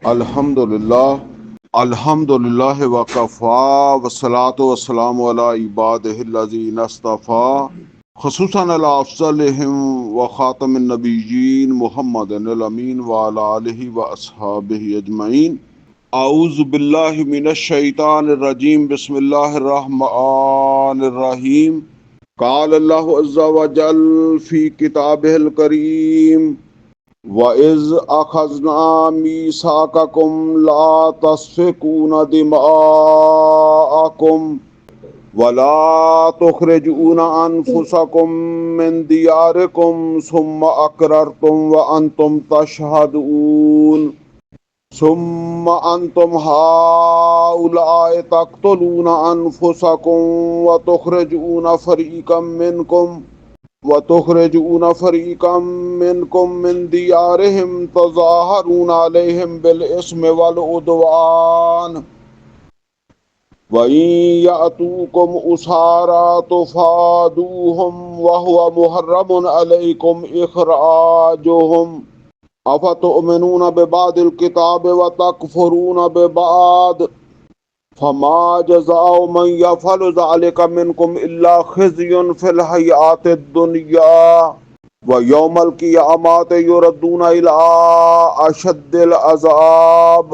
الحمدللہ الحمدللہ وکفا والصلاة والسلام علی عبادہ الذین اصطفیٰ خصوصاً علی افضلہم وخاتم النبیین محمد الامین وعلی آلہ واصحابہ اجمعین۔ اعوذ باللہ من الشیطان الرجیم، بسم اللہ الرحمن الرحیم۔ قال اللہ عز وجل فی کتابہ الکریم وَإِذْ أَخَذْنَا مِيثَاقَكُمْ لَا تَسْفِكُونَ دِمَاءَكُمْ وَلَا تُخْرِجُونَ أَنفُسَكُم مِّن دِيَارِكُمْ ثُمَّ أَقْرَرْتُمْ وَأَنْتُمْ تَشْهَدُونَ ثُمَّ أَنْتُمْ هَؤُلَاءِ تَقْتُلُونَ أَنفُسَكُمْ وتخرجون فريقا منكم من ديارهم تظاهرون عليهم بالإثم والعدوان وإن يأتوكم أسارى تفادوهم وهو محرم عليكم إخراجهم أفتؤمنون ببعض الكتاب وتكفرون ببعض فما جزاء من يفعل ذلك منكم إلا خزي في الحياة الدنيا ويوم القيامة يردون إلى أشد العذاب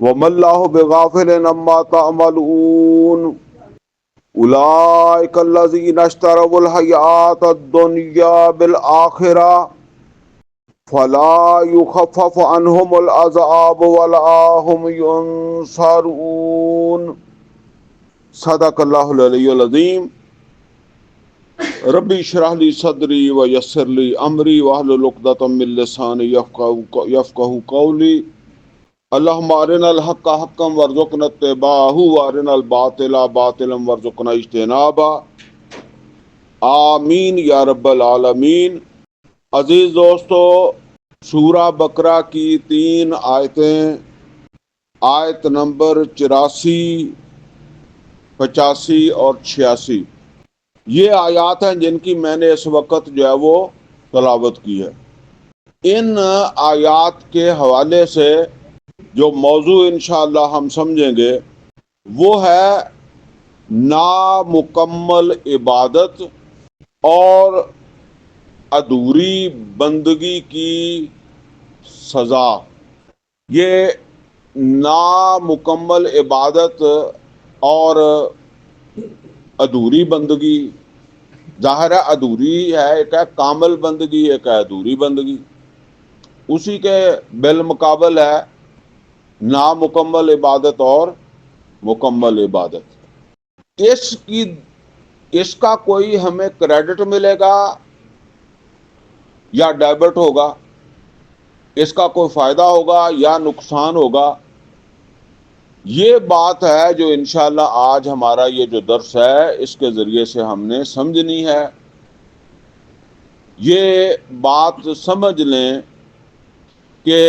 وما الله بغافل عما تعملون أولئك الذين اشتروا الحياة الدنيا بالآخرة فلا يخفف عنهم العذاب ولا هم ينصرون۔ صدق اللہ العلی العظیم۔ ربی اشرح لی صدری ویسر لی امری واحلل عقدۃ من لسانی یفقہوا قولی۔ اللہم ارنا الحق حقا وارزقنا اتباعہ وارنا الباطل باطلا وارزقنا اجتنابہ، آمین یا رب العالمین۔ عزیز دوستو، سورہ بقرہ کی 3 آیتیں، آیت نمبر 84، 85 اور 86، یہ آیات ہیں جن کی میں نے اس وقت جو ہے وہ تلاوت کی ہے۔ ان آیات کے حوالے سے جو موضوع انشاءاللہ ہم سمجھیں گے وہ ہے نامکمل عبادت اور ادھوری بندگی کی سزا۔ یہ نامکمل عبادت اور ادھوری بندگی، ظاہر ہے ادھوری ہے، ایک ہے کامل بندگی، ایک ہے ادھوری بندگی، اسی کے بالمقابل ہے نامکمل عبادت اور مکمل عبادت۔ اس کا کوئی ہمیں کریڈٹ ملے گا یا ڈیبٹ ہوگا، اس کا کوئی فائدہ ہوگا یا نقصان ہوگا، یہ بات ہے جو انشاءاللہ آج ہمارا یہ جو درس ہے اس کے ذریعے سے ہم نے سمجھنی ہے۔ یہ بات سمجھ لیں کہ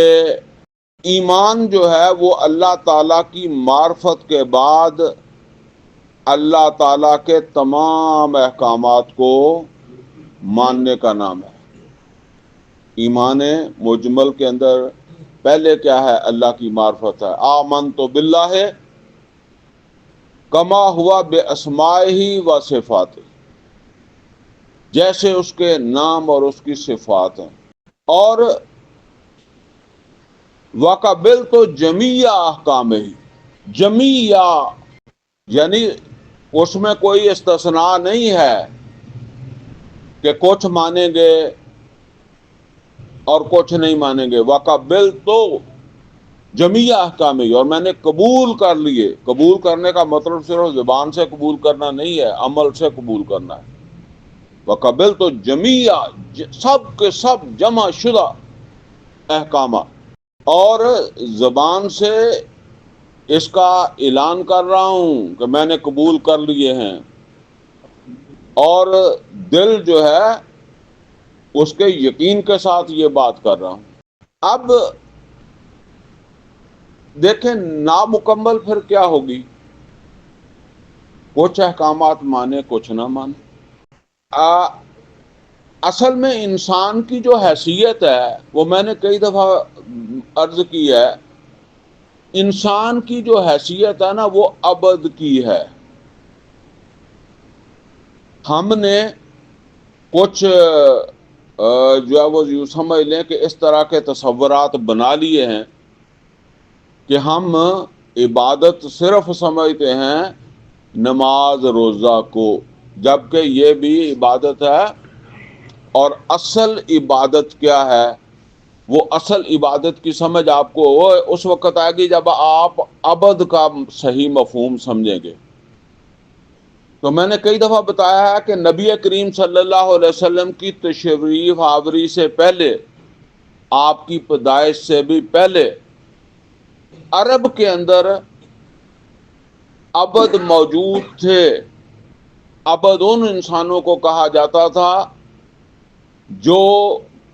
ایمان جو ہے وہ اللہ تعالیٰ کی معرفت کے بعد اللہ تعالیٰ کے تمام احکامات کو ماننے کا نام ہے۔ ایمان مجمل کے اندر پہلے کیا ہے؟ اللہ کی معرفت ہے۔ آمنت باللہ کما ہوا باسمائہ و صفاتہ، جیسے اس کے نام اور اس کی صفات ہیں۔ اور وقبلت جمیع احکامہ، جمیع یعنی اس میں کوئی استثناء نہیں ہے کہ کچھ مانیں گے اور کچھ نہیں مانیں گے۔ وقبلت جمیع احکامہ، اور میں نے قبول کر لیے۔ قبول کرنے کا مطلب صرف زبان سے قبول کرنا نہیں ہے، عمل سے قبول کرنا ہے۔ وقبلت جمیع، سب کے سب جمع شدہ احکامات، اور زبان سے اس کا اعلان کر رہا ہوں کہ میں نے قبول کر لیے ہیں، اور دل جو ہے اس کے یقین کے ساتھ یہ بات کر رہا ہوں۔ اب دیکھیں نامکمل پھر کیا ہوگی؟ کچھ احکامات مانے کچھ نہ مانے۔ اصل میں انسان کی جو حیثیت ہے وہ میں نے کئی دفعہ عرض کی ہے انسان کی جو حیثیت ہے نا وہ ابد کی ہے. ہم نے کچھ جو ہے وہ یوں سمجھ لیں کہ اس طرح کے تصورات بنا لیے ہیں کہ ہم عبادت صرف سمجھتے ہیں نماز روزہ کو، جبکہ یہ بھی عبادت ہے. اور اصل عبادت کیا ہے؟ وہ اصل عبادت کی سمجھ آپ کو اس وقت آئے گی جب آپ ابد کا صحیح مفہوم سمجھیں گے. تو میں نے کئی دفعہ بتایا ہے کہ نبی کریم صلی اللہ علیہ وسلم کی تشریف آوری سے پہلے، آپ کی پیدائش سے بھی پہلے، عرب کے اندر ابد موجود تھے. ابد ان انسانوں کو کہا جاتا تھا جو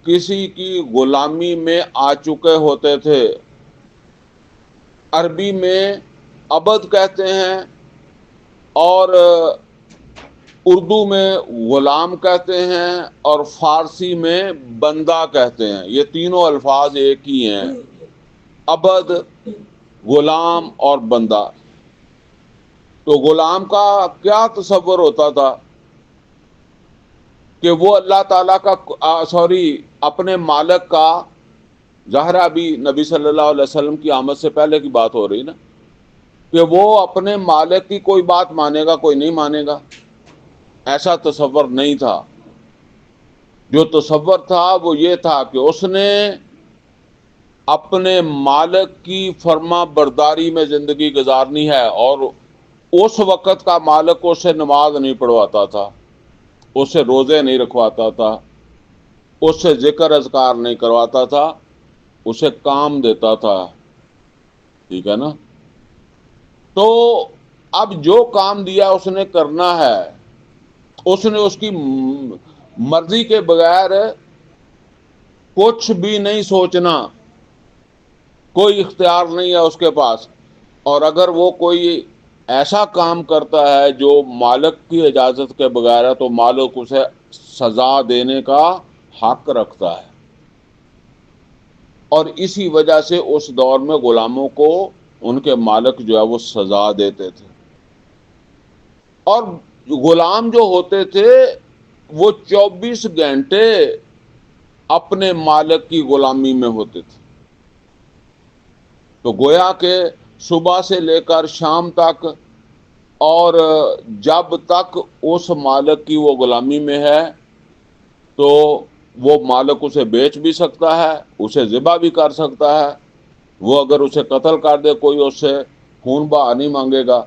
کسی کی غلامی میں آ چکے ہوتے تھے. عربی میں عبد کہتے ہیں اور اردو میں غلام کہتے ہیں اور فارسی میں بندہ کہتے ہیں. یہ تینوں الفاظ ایک ہی ہیں، عبد، غلام اور بندہ. تو غلام کا کیا تصور ہوتا تھا کہ وہ اللہ تعالیٰ کا اپنے مالک کا، ظاہر ابھی نبی صلی اللہ علیہ وسلم کی آمد سے پہلے کی بات ہو رہی نا، کہ وہ اپنے مالک کی کوئی بات مانے گا کوئی نہیں مانے گا، ایسا تصور نہیں تھا. جو تصور تھا وہ یہ تھا کہ اس نے اپنے مالک کی فرما برداری میں زندگی گزارنی ہے. اور اس وقت کا مالک اس سے نماز نہیں پڑھواتا تھا، اس سے روزے نہیں رکھواتا تھا، اس سے ذکر اذکار نہیں کرواتا تھا، اسے کام دیتا تھا. ٹھیک ہے نا؟ تو اب جو کام دیا اس نے کرنا ہے. اس نے اس کی مرضی کے بغیر کچھ بھی نہیں سوچنا، کوئی اختیار نہیں ہے اس کے پاس. اور اگر وہ کوئی ایسا کام کرتا ہے جو مالک کی اجازت کے بغیر ہے تو مالک اسے سزا دینے کا حق رکھتا ہے. اور اسی وجہ سے اس دور میں غلاموں کو ان کے مالک جو ہے وہ سزا دیتے تھے. اور غلام جو ہوتے تھے وہ 24 گھنٹے اپنے مالک کی غلامی میں ہوتے تھے. تو گویا کہ صبح سے لے کر شام تک، اور جب تک اس مالک کی وہ غلامی میں ہے تو وہ مالک اسے بیچ بھی سکتا ہے، اسے ذبح بھی کر سکتا ہے. وہ اگر اسے قتل کر دے کوئی اس سے خون بہا نہیں مانگے گا.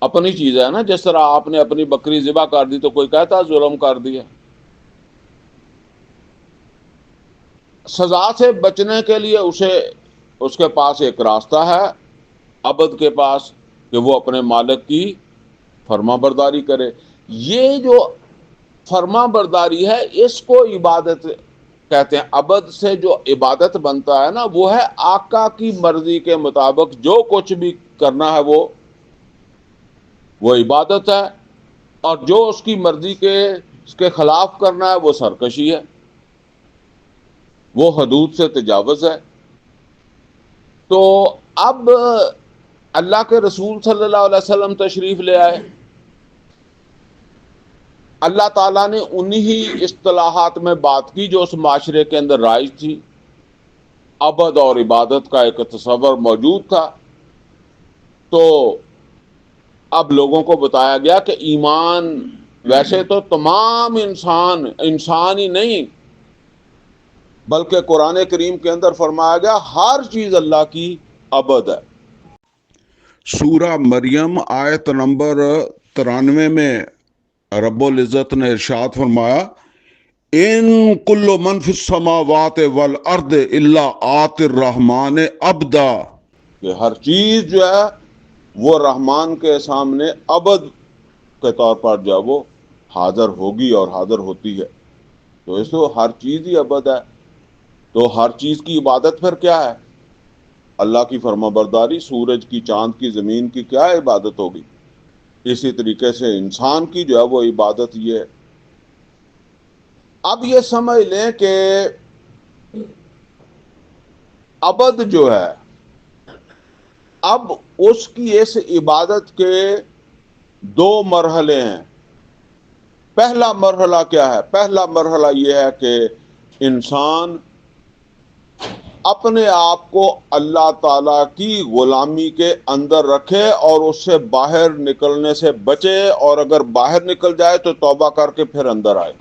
اپنی چیز ہے نا، جس طرح آپ نے اپنی بکری ذبح کر دی تو کوئی کہتا ظلم کر دیا. سزا سے بچنے کے لیے اس کے پاس ایک راستہ ہے عبد کے پاس، کہ وہ اپنے مالک کی فرما برداری کرے. یہ جو فرما برداری ہے اس کو عبادت کہتے ہیں. عبد سے جو عبادت بنتا ہے نا وہ ہے آقا کی مرضی کے مطابق جو کچھ بھی کرنا ہے وہ عبادت ہے. اور جو اس کی مرضی اس کے خلاف کرنا ہے وہ سرکشی ہے، وہ حدود سے تجاوز ہے. تو اب اللہ کے رسول صلی اللہ علیہ وسلم تشریف لے آئے. اللہ تعالیٰ نے انہی اصطلاحات میں بات کی جو اس معاشرے کے اندر رائج تھی. عبد اور عبادت کا ایک تصور موجود تھا. تو اب لوگوں کو بتایا گیا کہ ایمان ویسے تو تمام انسان ہی نہیں، بلکہ قرآن کریم کے اندر فرمایا گیا ہر چیز اللہ کی عبد ہے. سورہ مریم آیت نمبر 93 میں رب العزت نے ارشاد فرمایا ان کل من فی السماوات والارض الا آتی الرحمن عبدا، کہ ہر چیز جو ہے وہ رحمان کے سامنے عبد کے طور پر جو ہے وہ حاضر ہوگی اور حاضر ہوتی ہے. تو اس کو ہر چیز ہی عبد ہے. تو ہر چیز کی عبادت پھر کیا ہے؟ اللہ کی فرما برداری. سورج کی، چاند کی، زمین کی کیا عبادت ہوگی؟ اسی طریقے سے انسان کی جو ہے وہ عبادت یہ ہے. اب یہ سمجھ لیں کہ عبد جو ہے اب اس کی اس عبادت کے دو مرحلے ہیں. پہلا مرحلہ کیا ہے؟ پہلا مرحلہ یہ ہے کہ انسان اپنے آپ کو اللہ تعالی کی غلامی کے اندر رکھے اور اس سے باہر نکلنے سے بچے، اور اگر باہر نکل جائے تو توبہ کر کے پھر اندر آئے.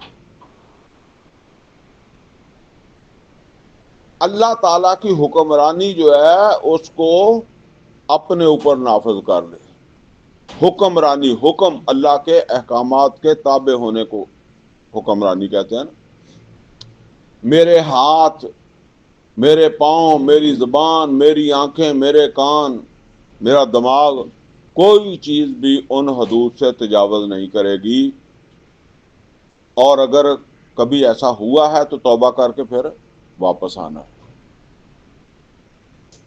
اللہ تعالی کی حکمرانی جو ہے اس کو اپنے اوپر نافذ کر لے. حکمرانی، حکم اللہ کے احکامات کے تابع ہونے کو حکمرانی کہتے ہیں نا. میرے ہاتھ، میرے پاؤں، میری زبان، میری آنکھیں، میرے کان، میرا دماغ، کوئی چیز بھی ان حدود سے تجاوز نہیں کرے گی، اور اگر کبھی ایسا ہوا ہے تو توبہ کر کے پھر واپس آنا ہے.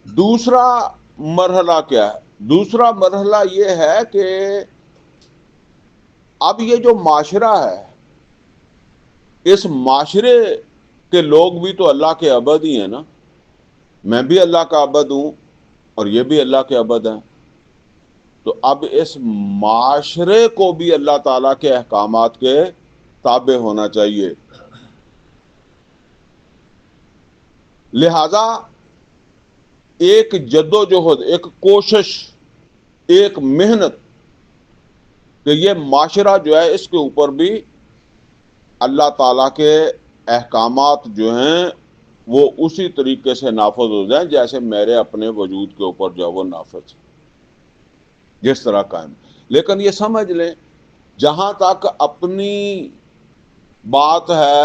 دوسرا مرحلہ کیا ہے؟ دوسرا مرحلہ یہ ہے کہ اب یہ جو معاشرہ ہے، اس معاشرے کے لوگ بھی تو اللہ کے عبد ہی ہیں نا. میں بھی اللہ کا عبد ہوں اور یہ بھی اللہ کے عبد ہیں. تو اب اس معاشرے کو بھی اللہ تعالیٰ کے احکامات کے تابع ہونا چاہیے. لہذا ایک جدوجہد، ایک کوشش، ایک محنت کہ یہ معاشرہ جو ہے اس کے اوپر بھی اللہ تعالیٰ کے احکامات جو ہیں وہ اسی طریقے سے نافذ ہو جائیں جیسے میرے اپنے وجود کے اوپر جو ہے وہ نافذ جس طرح قائم. لیکن یہ سمجھ لیں جہاں تک اپنی بات ہے،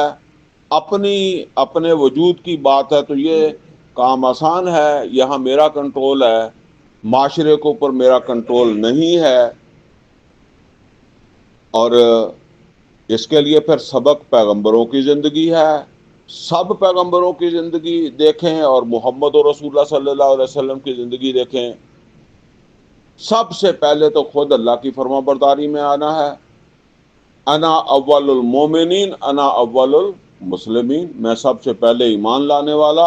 اپنے وجود کی بات ہے، تو یہ کام آسان ہے. یہاں میرا کنٹرول ہے، معاشرے کے اوپر میرا کنٹرول نہیں ہے. اور اس کے لیے پھر سبق پیغمبروں کی زندگی ہے. سب پیغمبروں کی زندگی دیکھیں اور محمد و رسول اللہ صلی اللہ علیہ وسلم کی زندگی دیکھیں. سب سے پہلے تو خود اللہ کی فرما برداری میں آنا ہے. انا اول المومنین انا اول المسلمین، میں سب سے پہلے ایمان لانے والا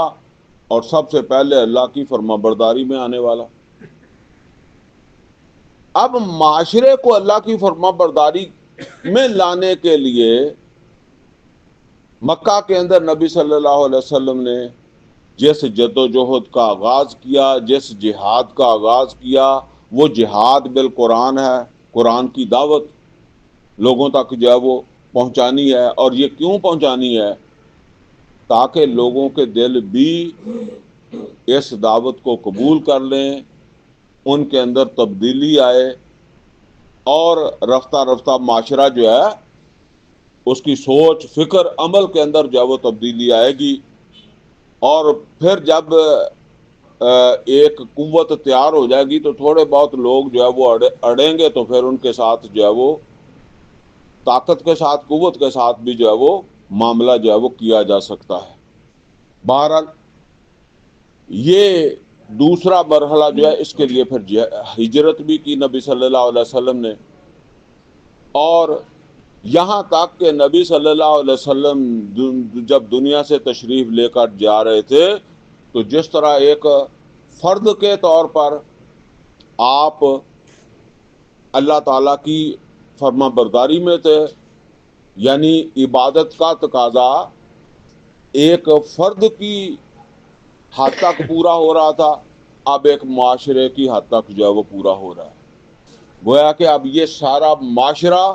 اور سب سے پہلے اللہ کی فرما برداری میں آنے والا. اب معاشرے کو اللہ کی فرما برداری میں لانے کے لیے مکہ کے اندر نبی صلی اللہ علیہ وسلم نے جس جدوجہد کا آغاز کیا، جس جہاد کا آغاز کیا، وہ جہاد بالقرآن ہے. قرآن کی دعوت لوگوں تک جو ہے وہ پہنچانی ہے. اور یہ کیوں پہنچانی ہے؟ تاکہ لوگوں کے دل بھی اس دعوت کو قبول کر لیں، ان کے اندر تبدیلی آئے، اور رفتہ رفتہ معاشرہ جو ہے اس کی سوچ، فکر، عمل کے اندر جو ہے وہ تبدیلی آئے گی. اور پھر جب ایک قوت تیار ہو جائے گی تو تھوڑے بہت لوگ جو ہے وہ اڑیں گے، تو پھر ان کے ساتھ جو ہے وہ طاقت کے ساتھ، قوت کے ساتھ بھی جو ہے وہ معاملہ جو ہے وہ کیا جا سکتا ہے. بہرحال یہ دوسرا مرحلہ جو ہے اس کے لیے پھر ہجرت بھی کی نبی صلی اللہ علیہ وسلم نے. اور یہاں تک کہ نبی صلی اللہ علیہ وسلم جب دنیا سے تشریف لے کر جا رہے تھے تو جس طرح ایک فرد کے طور پر آپ اللہ تعالیٰ کی فرما برداری میں تھے، یعنی عبادت کا تقاضا ایک فرد کی حد تک پورا ہو رہا تھا، اب ایک معاشرے کی حد تک جو ہے وہ پورا ہو رہا ہے. گویا کہ اب یہ سارا معاشرہ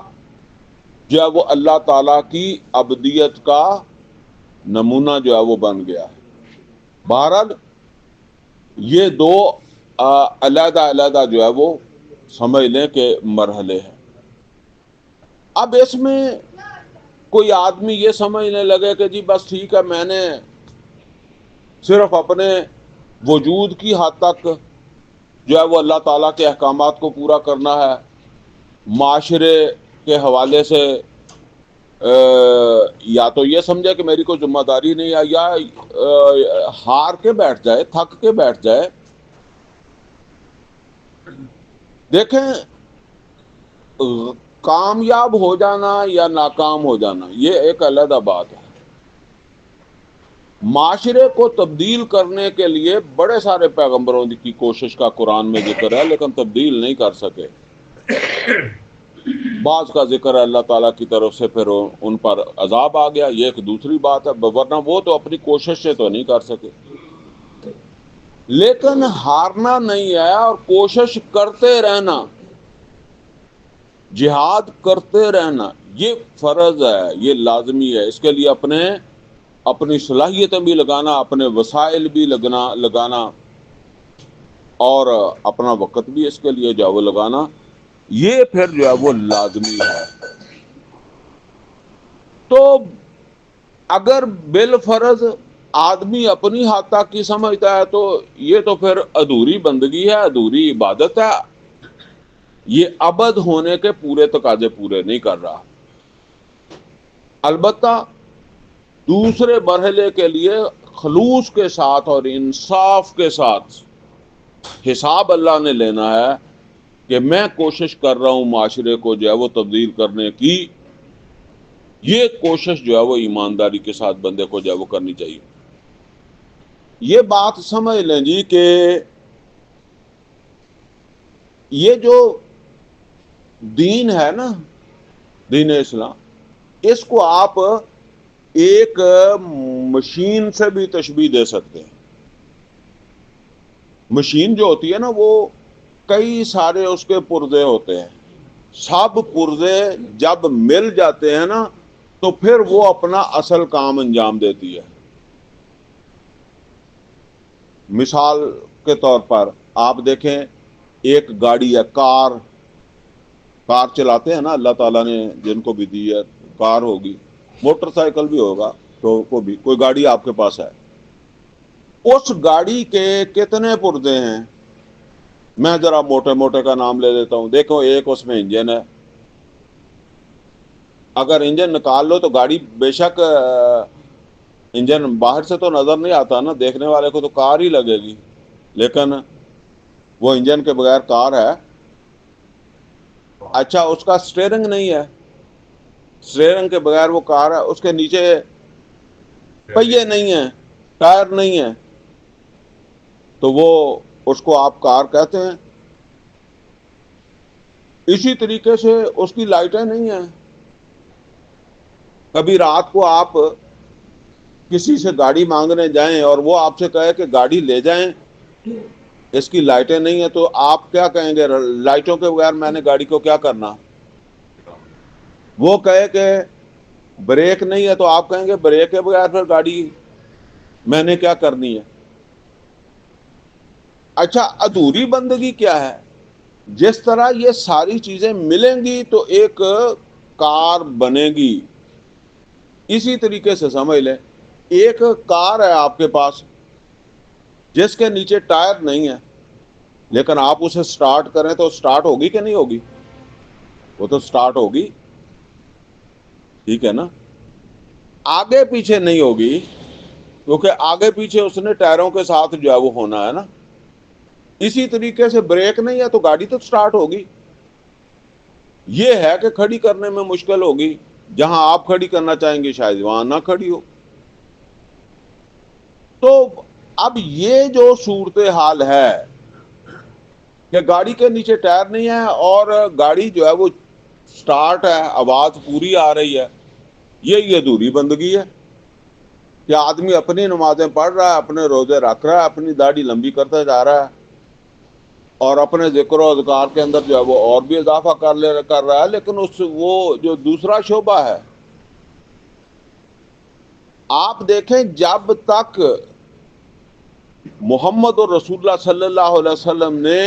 جو ہے وہ اللہ تعالیٰ کی عبدیت کا نمونہ جو ہے وہ بن گیا ہے. بہرحال یہ دو علیحدہ علیحدہ جو ہے وہ سمجھ لیں کہ مرحلے ہیں. اب اس میں کوئی آدمی یہ سمجھنے لگے کہ جی بس ٹھیک ہے، میں نے صرف اپنے وجود کی حد تک جو ہے وہ اللہ تعالیٰ کے احکامات کو پورا کرنا ہے، معاشرے کے حوالے سے یا تو یہ سمجھے کہ میری کوئی ذمہ داری نہیں ہے، یا ہار کے بیٹھ جائے، تھک کے بیٹھ جائے. دیکھیں، کامیاب ہو جانا یا ناکام ہو جانا یہ ایک علیحدہ بات ہے. معاشرے کو تبدیل کرنے کے لیے بڑے سارے پیغمبروں کی کوشش کا قرآن میں ذکر ہے، لیکن تبدیل نہیں کر سکے. بعض کا ذکر ہے اللہ تعالیٰ کی طرف سے، پھر ان پر عذاب آ گیا، یہ ایک دوسری بات ہے، ورنہ وہ تو اپنی کوشش سے تو نہیں کر سکے. لیکن ہارنا نہیں ہے اور کوشش کرتے رہنا، جہاد کرتے رہنا، یہ فرض ہے، یہ لازمی ہے. اس کے لیے اپنی صلاحیتیں بھی لگانا، اپنے وسائل بھی لگانا اور اپنا وقت بھی اس کے لیے جو ہے وہ لگانا، یہ پھر جو ہے وہ لازمی ہے. تو اگر بالفرض آدمی اپنی حد تک کی سمجھتا ہے تو یہ تو پھر ادھوری بندگی ہے، ادھوری عبادت ہے، یہ ابد ہونے کے پورے تقاضے پورے نہیں کر رہا. البتہ دوسرے مرحلے کے لیے خلوص کے ساتھ اور انصاف کے ساتھ حساب اللہ نے لینا ہے کہ میں کوشش کر رہا ہوں معاشرے کو جو ہے وہ تبدیل کرنے کی. یہ کوشش جو ہے وہ ایمانداری کے ساتھ بندے کو جو ہے وہ کرنی چاہیے. یہ بات سمجھ لیں جی کہ یہ جو دین ہے نا، دین اسلام، اس کو آپ ایک مشین سے بھی تشبیہ دے سکتے ہیں. مشین جو ہوتی ہے نا، وہ کئی سارے اس کے پرزے ہوتے ہیں، سب پرزے جب مل جاتے ہیں نا تو پھر وہ اپنا اصل کام انجام دیتی ہے. مثال کے طور پر آپ دیکھیں، ایک گاڑی ہے، کار چلاتے ہیں نا، اللہ تعالیٰ نے جن کو بھی دی ہے، کار ہوگی، موٹر سائیکل بھی ہوگا، تو کوئی گاڑی آپ کے پاس ہے. اس گاڑی کے کتنے پرزے ہیں؟ میں ذرا موٹے موٹے کا نام لے لیتا ہوں. دیکھو، ایک اس میں انجن ہے. اگر انجن نکال لو تو گاڑی بے شک انجن باہر سے تو نظر نہیں آتا نا، دیکھنے والے کو تو کار ہی لگے گی، لیکن وہ انجن کے بغیر کار ہے. اچھا، اس کا سٹیئرنگ نہیں ہے، سٹیئرنگ کے بغیر وہ کار ہے. اس کے نیچے پہیے نہیں ہیں، ٹائر نہیں ہے، تو وہ اس کو آپ کار کہتے ہیں. اسی طریقے سے اس کی لائٹیں نہیں ہیں. کبھی رات کو آپ کسی سے گاڑی مانگنے جائیں اور وہ آپ سے کہے کہ گاڑی لے جائیں، اس کی لائٹیں نہیں ہیں، تو آپ کیا کہیں گے؟ لائٹوں کے بغیر میں نے گاڑی کو کیا کرنا؟ وہ کہے کہ بریک نہیں ہے، تو آپ کہیں گے بریک کے بغیر پھر گاڑی میں نے کیا کرنی ہے؟ اچھا، ادھوری بندگی کیا ہے؟ جس طرح یہ ساری چیزیں ملیں گی تو ایک کار بنے گی، اسی طریقے سے سمجھ لیں، ایک کار ہے آپ کے پاس جس کے نیچے ٹائر نہیں ہے، لیکن آپ اسے سٹارٹ کریں تو سٹارٹ ہوگی کہ نہیں ہوگی؟ وہ تو سٹارٹ ہوگی، ٹھیک ہے نا؟ آگے پیچھے نہیں ہوگی، کیونکہ آگے پیچھے اس نے ٹائروں کے ساتھ جو ہے وہ ہونا ہے نا. اسی طریقے سے بریک نہیں ہے تو گاڑی تو سٹارٹ ہوگی. یہ ہے کہ کھڑی کرنے میں مشکل ہوگی، جہاں آپ کھڑی کرنا چاہیں گے شاید وہاں نہ کھڑی ہو. تو اب یہ جو صورتحال ہے کہ گاڑی کے نیچے ٹائر نہیں ہے اور گاڑی جو ہے وہ سٹارٹ ہے، آواز پوری آ رہی ہے، یہ ادھوری بندگی ہے کہ آدمی اپنی نمازیں پڑھ رہا ہے، اپنے روزے رکھ رہا ہے، اپنی داڑھی لمبی کرتا جا رہا ہے اور اپنے ذکر و اذکار کے اندر جو ہے وہ اور بھی اضافہ کر رہا ہے، لیکن وہ جو دوسرا شعبہ ہے، آپ دیکھیں جب تک محمد اور رسول اللہ صلی اللہ علیہ وسلم نے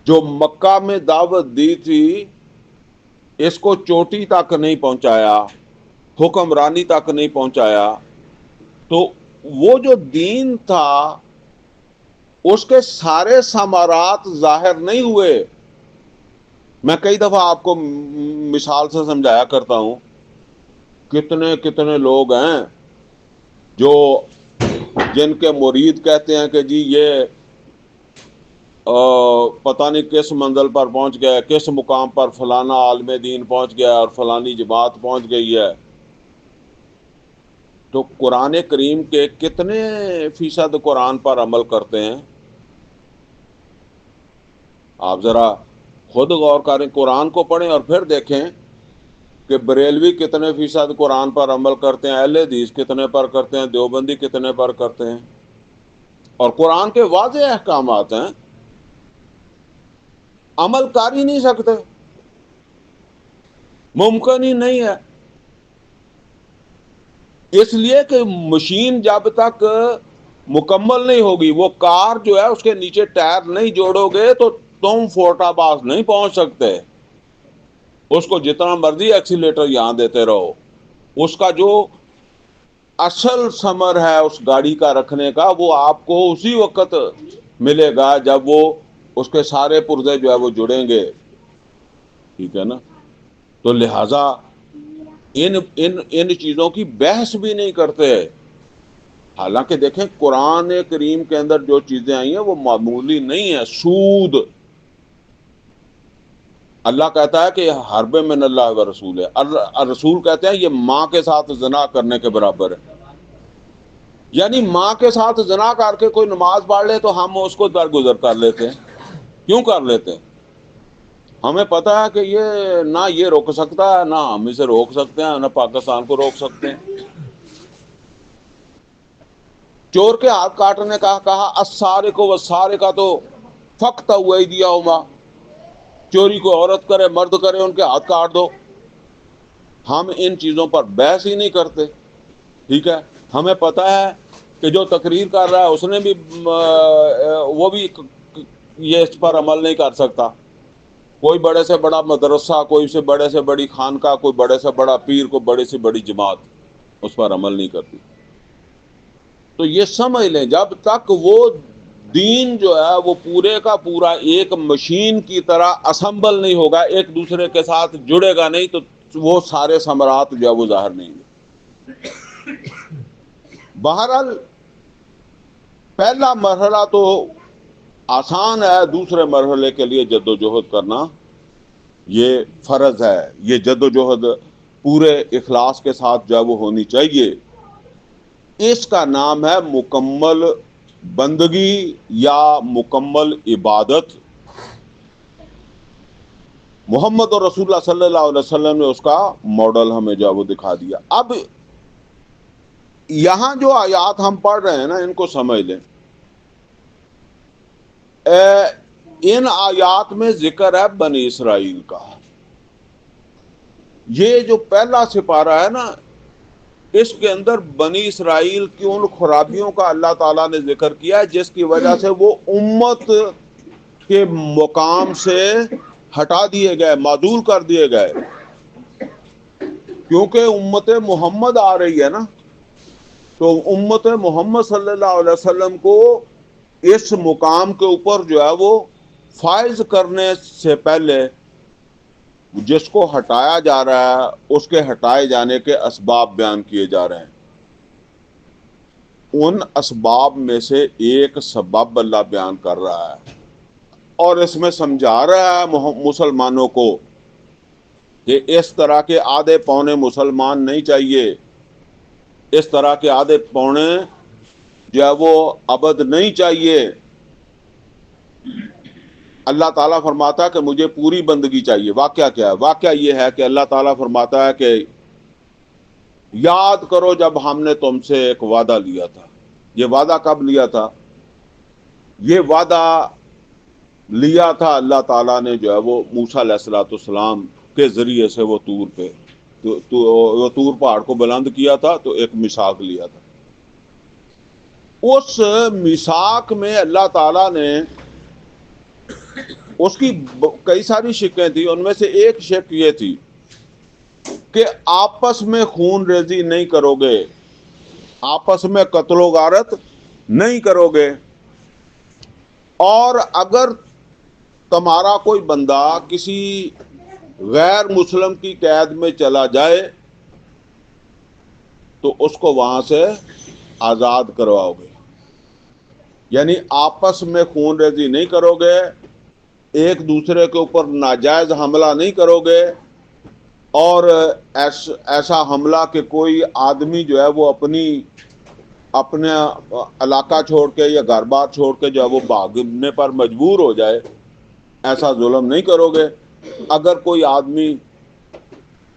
جو مکہ میں دعوت دی تھی، اس کو چوٹی تک نہیں پہنچایا، حکمرانی تک نہیں پہنچایا، تو وہ جو دین تھا اس کے سارے ثمرات ظاہر نہیں ہوئے. میں کئی دفعہ آپ کو مثال سے سمجھایا کرتا ہوں، کتنے کتنے لوگ ہیں جو جن کے مرید کہتے ہیں کہ جی یہ پتہ نہیں کس منزل پر پہنچ گیا، کس مقام پر فلانا عالم دین پہنچ گیا اور فلانی جماعت پہنچ گئی ہے. تو قرآن کریم کے کتنے فیصد قرآن پر عمل کرتے ہیں؟ آپ ذرا خود غور کریں، قرآن کو پڑھیں اور پھر دیکھیں کہ بریلوی کتنے فیصد قرآن پر عمل کرتے ہیں، اہل حدیث کتنے پر کرتے ہیں، دیوبندی کتنے پر کرتے ہیں۔ اور قرآن کے واضح احکامات ہیں، عمل کر ہی نہیں سکتے، ممکن ہی نہیں ہے۔ اس لیے کہ مشین جب تک مکمل نہیں ہوگی، وہ کار جو ہے اس کے نیچے ٹائر نہیں جوڑو گے تو تم فورٹ آباد نہیں پہنچ سکتے۔ اس کو جتنا مرضی ایکسیلیٹر یہاں دیتے رہو، اس کا جو اصل ثمر ہے اس گاڑی کا رکھنے کا، وہ آپ کو اسی وقت ملے گا جب وہ اس کے سارے پرزے جو ہے وہ جڑیں گے، ٹھیک ہے نا؟ تو لہذا ان چیزوں کی بحث بھی نہیں کرتے۔ حالانکہ دیکھیں قرآن کریم کے اندر جو چیزیں آئی ہیں وہ معمولی نہیں ہیں۔ سود، اللہ کہتا ہے کہ حرب من اللہ و رسول ہے، رسول کہتے ہیں یہ ماں کے ساتھ زنا کرنے کے برابر ہے۔ یعنی ماں کے ساتھ زنا کر کے کوئی نماز پڑھ لے تو ہم اس کو درگزر کر لیتے ہیں۔ کیوں کر لیتے ہیں؟ ہمیں پتہ ہے کہ یہ نہ یہ روک سکتا ہے، نہ ہم اسے روک سکتے ہیں، نہ پاکستان کو روک سکتے ہیں۔ چور کے ہاتھ کاٹنے کا کہا السارق والسارقہ تو فقطعوا ایدیہما، چوری کو عورت کرے مرد کرے ان کے ہاتھ کاٹ دو۔ ہم ان چیزوں پر بحث ہی نہیں کرتے، ٹھیک ہے؟ ہمیں پتہ ہے کہ جو تقریر کر رہا ہے اس نے بھی وہ بھی یہ اس پر عمل نہیں کر سکتا۔ کوئی بڑے سے بڑا مدرسہ، کوئی سے بڑے سے بڑی خانقاہ، کوئی بڑے سے بڑا پیر، کوئی بڑی سے بڑی جماعت اس پر عمل نہیں کرتی۔ تو یہ سمجھ لیں جب تک وہ دین جو ہے وہ پورے کا پورا ایک مشین کی طرح اسمبل نہیں ہوگا، ایک دوسرے کے ساتھ جڑے گا نہیں، تو وہ سارے ثمرات جو ہے وہ ظاہر نہیں ہوگے۔ بہرحال پہلا مرحلہ تو آسان ہے، دوسرے مرحلے کے لیے جد و جہد کرنا یہ فرض ہے۔ یہ جد و جہد پورے اخلاص کے ساتھ جو ہے وہ ہونی چاہیے۔ اس کا نام ہے مکمل بندگی یا مکمل عبادت۔ محمد اور رسول اللہ صلی اللہ علیہ وسلم نے اس کا ماڈل ہمیں جو ہے وہ دکھا دیا۔ اب یہاں جو آیات ہم پڑھ رہے ہیں نا، ان کو سمجھ لیں۔ ان آیات میں ذکر ہے بنی اسرائیل کا۔ یہ جو پہلا سپارہ ہے نا، اس کے اندر بنی اسرائیل کی ان خرابیوں کا اللہ تعالیٰ نے ذکر کیا ہے جس کی وجہ سے وہ امت کے مقام سے ہٹا دیے گئے، معزول کر دیے گئے۔ کیونکہ امت محمد آ رہی ہے نا، تو امت محمد صلی اللہ علیہ وسلم کو اس مقام کے اوپر جو ہے وہ فائز کرنے سے پہلے جس کو ہٹایا جا رہا ہے اس کے ہٹائے جانے کے اسباب بیان کیے جا رہے ہیں۔ ان اسباب میں سے ایک سبب اللہ بیان کر رہا ہے اور اس میں سمجھا رہا ہے مسلمانوں کو کہ اس طرح کے آدھے پونے مسلمان نہیں چاہیے، اس طرح کے آدھے پونے جو ہے وہ ابد نہیں چاہیے۔ اللہ تعالیٰ فرماتا ہے کہ مجھے پوری بندگی چاہیے۔ واقعہ کیا ہے؟ واقعہ یہ ہے کہ اللہ تعالیٰ فرماتا ہے کہ یاد کرو جب ہم نے تم سے ایک وعدہ لیا تھا۔ یہ وعدہ کب لیا تھا؟ یہ وعدہ لیا تھا اللہ تعالیٰ نے جو ہے وہ موسیٰ علیہ السلام کے ذریعے سے، وہ طور پہ وہ طور پہاڑ کو بلند کیا تھا تو ایک میثاق لیا تھا۔ اس میثاق میں اللہ تعالیٰ نے، اس کی کئی ساری شکیں تھی، ان میں سے ایک شک یہ تھی کہ آپس میں خون ریزی نہیں کرو گے، آپس میں قتل و غارت نہیں کرو گے، اور اگر تمہارا کوئی بندہ کسی غیر مسلم کی قید میں چلا جائے تو اس کو وہاں سے آزاد کرواؤ گے۔ یعنی آپس میں خون ریزی نہیں کرو گے، ایک دوسرے کے اوپر ناجائز حملہ نہیں کرو گے، اور ایسا حملہ کہ کوئی آدمی جو ہے وہ اپنے علاقہ چھوڑ کے یا گھر بار چھوڑ کے جو ہے وہ بھاگنے پر مجبور ہو جائے، ایسا ظلم نہیں کرو گے۔ اگر کوئی آدمی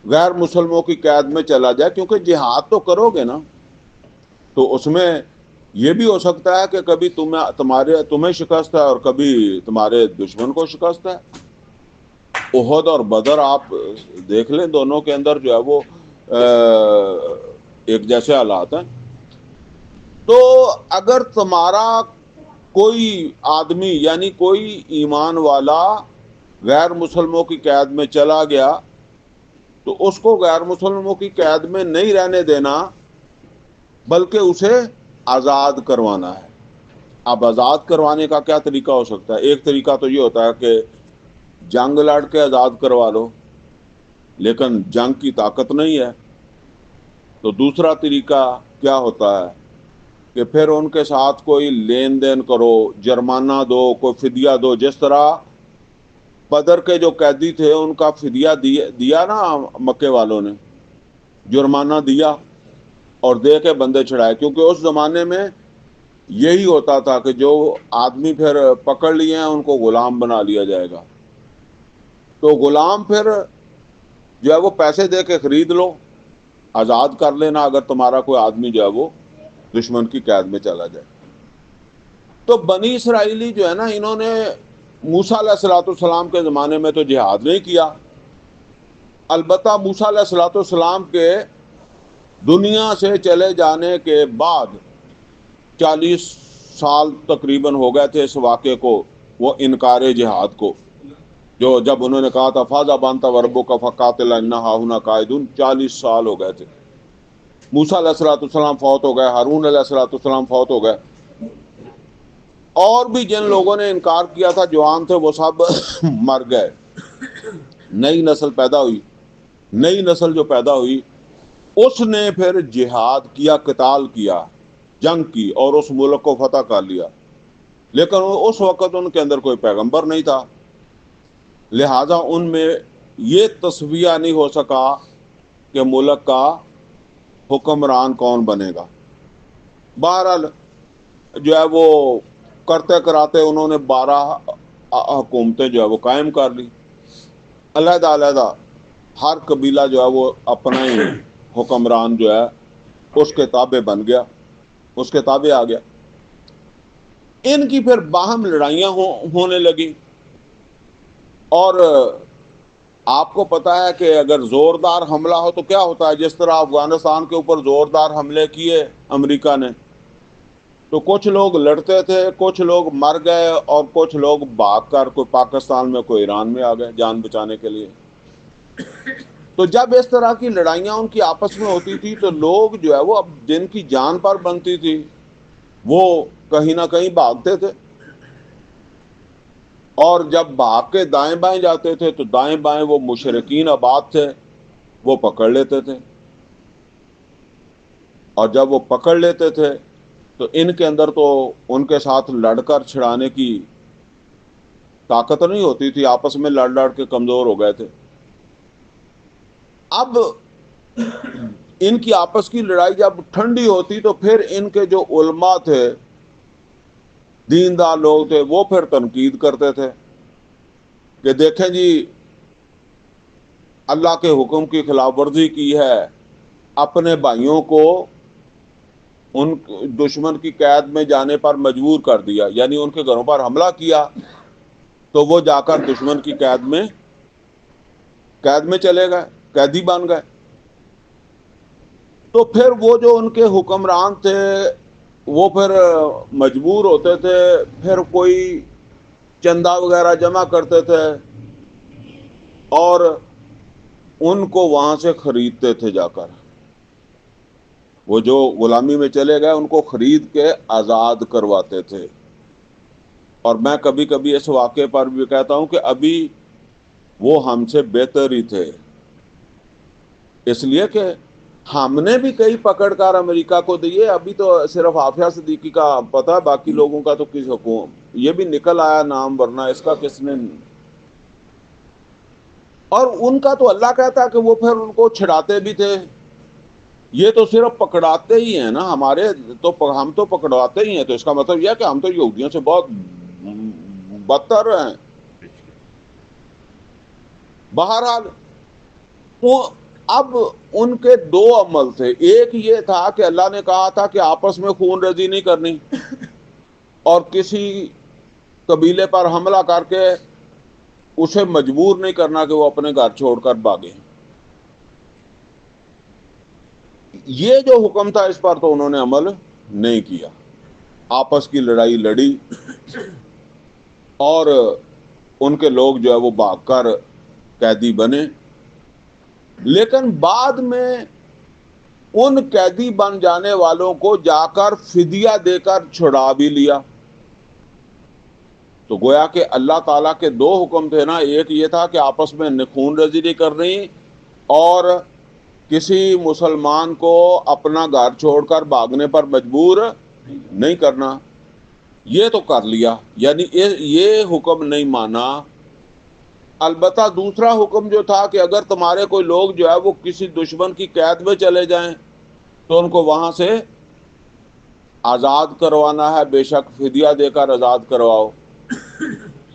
غیر مسلموں کی قید میں چلا جائے، کیونکہ جہاد تو کرو گے نا، تو اس میں یہ بھی ہو سکتا ہے کہ کبھی تمہیں شکست ہے اور کبھی تمہارے دشمن کو شکست ہے۔ احد اور بدر آپ دیکھ لیں، دونوں کے اندر جو ہے وہ ایک جیسے حالات ہیں۔ تو اگر تمہارا کوئی آدمی یعنی کوئی ایمان والا غیر مسلموں کی قید میں چلا گیا تو اس کو غیر مسلموں کی قید میں نہیں رہنے دینا، بلکہ اسے آزاد کروانا ہے۔ اب آزاد کروانے کا کیا طریقہ ہو سکتا ہے؟ ایک طریقہ تو یہ ہوتا ہے کہ جنگ لڑ کے آزاد کروا لو، لیکن جنگ کی طاقت نہیں ہے۔ تو دوسرا طریقہ کیا ہوتا ہے کہ پھر ان کے ساتھ کوئی لین دین کرو، جرمانہ دو، کوئی فدیہ دو۔ جس طرح بدر کے جو قیدی تھے ان کا فدیہ دیا نا مکے والوں نے، جرمانہ دیا اور دے کے بندے چھڑائے، کیونکہ اس زمانے میں یہی ہوتا تھا کہ جو آدمی پھر پکڑ لیے ہیں ان کو غلام بنا لیا جائے گا۔ تو غلام پھر جو ہے وہ پیسے دے کے خرید لو، آزاد کر لینا اگر تمہارا کوئی آدمی جو ہے وہ دشمن کی قید میں چلا جائے۔ تو بنی اسرائیلی جو ہے نا، انہوں نے موسیٰ علیہ السلام کے زمانے میں تو جہاد نہیں کیا۔ البتہ موسیٰ علیہ السلام کے دنیا سے چلے جانے کے بعد 40 سال تقریباً ہو گئے تھے اس واقعے کو، وہ انکار جہاد کو، جو جب انہوں نے کہا تھا فَاذَهَبْ أَنْتَ وَرَبُّكَ فَقَاتِلَا إِنَّا هَاهُنَا قَاعِدُونَ، 40 سال ہو گئے تھے۔ موسیٰ علیہ السلام فوت ہو گئے، ہارون علیہ السلام فوت ہو گئے، اور بھی جن لوگوں نے انکار کیا تھا جوان تھے وہ سب مر گئے۔ نئی نسل پیدا ہوئی، نئی نسل جو پیدا ہوئی اس نے پھر جہاد کیا، قتال کیا، جنگ کی اور اس ملک کو فتح کر لیا، لیکن اس وقت ان کے اندر کوئی پیغمبر نہیں تھا، لہذا ان میں یہ تصفیہ نہیں ہو سکا کہ ملک کا حکمران کون بنے گا۔ بہرحال جو ہے وہ کرتے کراتے انہوں نے 12 حکومتیں جو ہے وہ قائم کر لی، علیحدہ علیحدہ، ہر قبیلہ جو ہے وہ اپنا ہی حکمران جو ہے اس کے تابع بن گیا، اس کے تابع آ گیا۔ ان کی پھر باہم لڑائیاں ہونے لگی، اور آپ کو پتا ہے کہ اگر زوردار حملہ ہو تو کیا ہوتا ہے، جس طرح افغانستان کے اوپر زوردار حملے کیے امریکہ نے، تو کچھ لوگ لڑتے تھے، کچھ لوگ مر گئے اور کچھ لوگ بھاگ کر کوئی پاکستان میں کوئی ایران میں آ گئے جان بچانے کے لیے۔ تو جب اس طرح کی لڑائیاں ان کی آپس میں ہوتی تھی تو لوگ جو ہے وہ اب جن کی جان پر بنتی تھی وہ کہیں نہ کہیں بھاگتے تھے، اور جب بھاگ کے دائیں بائیں جاتے تھے تو دائیں بائیں وہ مشرکین آباد تھے وہ پکڑ لیتے تھے، اور جب وہ پکڑ لیتے تھے تو ان کے اندر تو ان کے ساتھ لڑ کر چھڑانے کی طاقت نہیں ہوتی تھی، آپس میں لڑ لڑ کے کمزور ہو گئے تھے۔ اب ان کی آپس کی لڑائی جب ٹھنڈی ہوتی تو پھر ان کے جو علماء تھے، دیندار لوگ تھے، وہ پھر تنقید کرتے تھے کہ دیکھیں جی اللہ کے حکم کی خلاف ورزی کی ہے، اپنے بھائیوں کو ان دشمن کی قید میں جانے پر مجبور کر دیا، یعنی ان کے گھروں پر حملہ کیا تو وہ جا کر دشمن کی قید میں چلے گئے، قیدی بن گئے۔ تو پھر وہ جو ان کے حکمران تھے وہ پھر مجبور ہوتے تھے، پھر کوئی چندہ وغیرہ جمع کرتے تھے اور ان کو وہاں سے خریدتے تھے، جا کر وہ جو غلامی میں چلے گئے ان کو خرید کے آزاد کرواتے تھے۔ اور میں کبھی کبھی اس واقعے پر بھی کہتا ہوں کہ ابھی وہ ہم سے بہتر ہی تھے، اس لیے کہ ہم نے بھی کئی پکڑ کر امریکہ کو دیے، ابھی تو صرف عافیہ صدیقی کا پتہ ہے، باقی لوگوں کا تو کس حکومت یہ بھی نکل آیا نام، ورنہ اس کا کس نے۔ اور ان کا تو اللہ کہتا ہے کہ وہ پھر ان کو چھڑاتے بھی تھے. یہ تو صرف پکڑاتے ہی ہیں نا, ہمارے تو ہم تو پکڑواتے ہی ہیں, تو اس کا مطلب یہ ہے کہ ہم تو یہودیوں سے بہت بدتر ہیں. بہرحال اب ان کے دو عمل تھے. ایک یہ تھا کہ اللہ نے کہا تھا کہ آپس میں خون ریزی نہیں کرنی, اور کسی قبیلے پر حملہ کر کے اسے مجبور نہیں کرنا کہ وہ اپنے گھر چھوڑ کر بھاگے. یہ جو حکم تھا اس پر تو انہوں نے عمل نہیں کیا, آپس کی لڑائی لڑی اور ان کے لوگ جو ہے وہ بھاگ کر قیدی بنے. لیکن بعد میں ان قیدی بن جانے والوں کو جا کر فدیہ دے کر چھڑا بھی لیا. تو گویا کہ اللہ تعالیٰ کے دو حکم تھے نا, ایک یہ تھا کہ آپس میں خون ریزی نہیں کرنی, اور کسی مسلمان کو اپنا گھر چھوڑ کر بھاگنے پر مجبور نہیں کرنا. یہ تو کر لیا, یعنی یہ حکم نہیں مانا. البتہ دوسرا حکم جو تھا کہ اگر تمہارے کوئی لوگ جو ہے وہ کسی دشمن کی قید میں چلے جائیں تو ان کو وہاں سے آزاد کروانا ہے, بے شک فدیہ دے کر آزاد کرواؤ.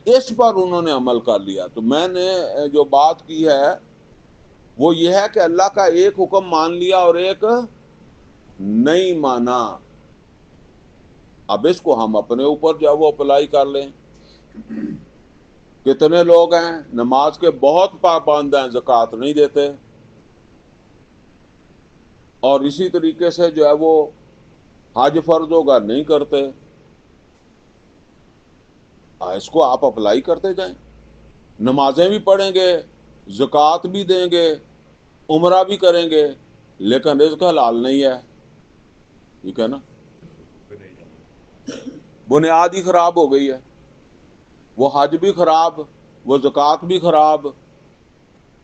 اس پر انہوں نے عمل کر لیا. تو میں نے جو بات کی ہے وہ یہ ہے کہ اللہ کا ایک حکم مان لیا اور ایک نہیں مانا. اب اس کو ہم اپنے اوپر جو ہے وہ اپلائی کر لیں. کتنے لوگ ہیں نماز کے بہت پابند ہیں, زکوٰۃ نہیں دیتے, اور اسی طریقے سے جو ہے وہ حج فرض ہوگا نہیں کرتے. اس کو آپ اپلائی کرتے جائیں. نمازیں بھی پڑھیں گے, زکوٰۃ بھی دیں گے, عمرہ بھی کریں گے, لیکن رزق حلال نہیں ہے. ٹھیک ہے نا, بنیاد ہی خراب ہو گئی ہے. وہ حج بھی خراب, وہ زکوٰۃ بھی خراب,